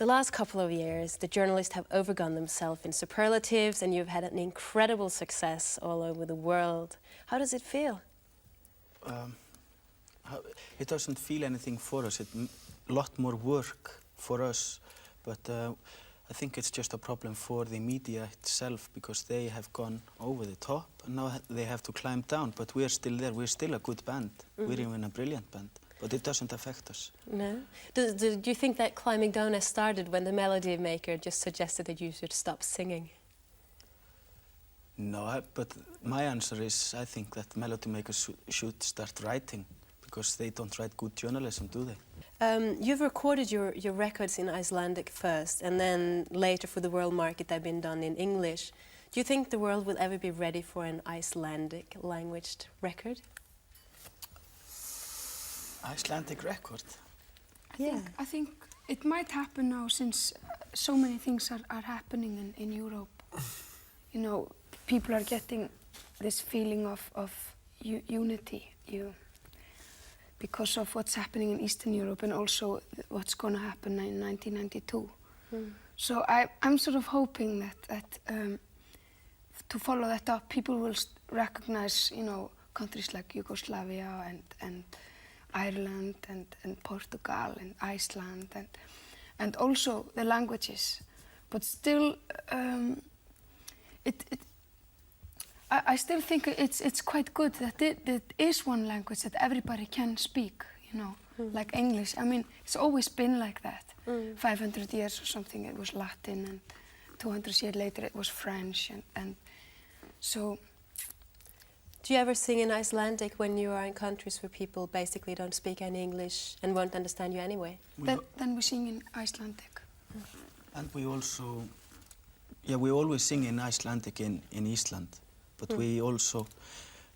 The last couple of years, the journalists have overgone themselves in superlatives, and you've had an incredible success all over the world. How does it feel? It doesn't feel anything for us. It's a lot more work for us, but I think it's just a problem for the media itself, because they have gone over the top and now they have to climb down, but we're still there. We're still a good band. We're even a brilliant band, but it doesn't affect us. No? Do you think that climbing down has started when the melody maker just suggested that you should stop singing? No, but my answer is I think that melody makers should start writing, because they don't write good journalism, do they? You've recorded your records in Icelandic first, and then later for the world market they've been done in English. Do you think the world will ever be ready for an Icelandic languaged record? Icelandic record? I think it might happen now, since so many things are happening in Europe. You know, people are getting this feeling of unity. Because of what's happening in Eastern Europe and also what's going to happen in 1992. So I'm sort of hoping that to follow that up, people will recognize, you know, countries like Yugoslavia and Ireland and Portugal and Iceland and also the languages. But still, I still think it's quite good that it is one language that everybody can speak, you know, like English. I mean, it's always been like that. 500 years or something it was Latin, and 200 years later it was French, and so. Do you ever sing in Icelandic when you are in countries where people basically don't speak any English and won't understand you anyway? Then we sing in Icelandic. And we also, we always sing in Icelandic in Iceland. But we also,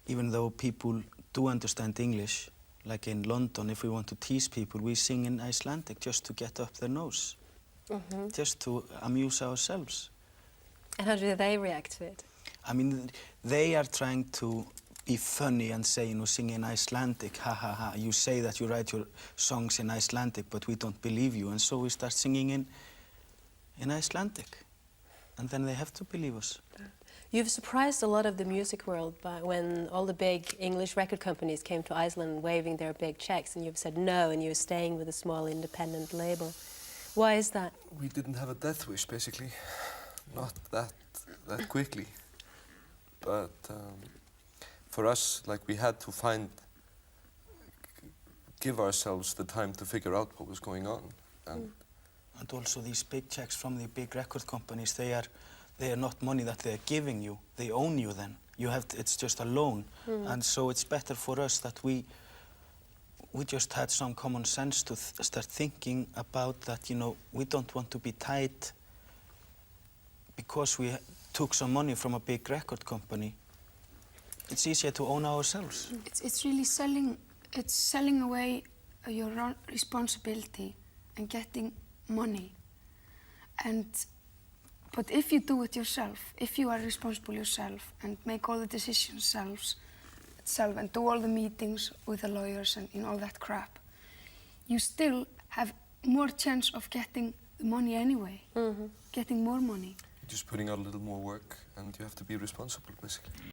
even though people do understand English, like in London, if we want to tease people, we sing in Icelandic just to get up their nose, just to amuse ourselves. And how do they react to it? I mean, they are trying to be funny and say, you know, sing in Icelandic, ha ha ha. You say that you write your songs in Icelandic, but we don't believe you. And so we start singing in Icelandic. And then they have to believe us. You've surprised a lot of the music world when all the big English record companies came to Iceland waving their big checks, and you've said no, and you're staying with a small independent label. Why is that? We didn't have a death wish, basically. Not that quickly. But for us, like, we had to give ourselves the time to figure out what was going on. And also these big checks from the big record companies, they are not money that they're giving you. They own you then. It's just a loan. And so it's better for us that we just had some common sense to start thinking about that, you know, we don't want to be tied because we took some money from a big record company. It's easier to own ourselves. It's really selling away your responsibility and getting money. But if you do it yourself, if you are responsible yourself and make all the decisions yourself and do all the meetings with the lawyers and, you know, all that crap, you still have more chance of getting the money anyway, getting more money. Just putting out a little more work, and you have to be responsible, basically.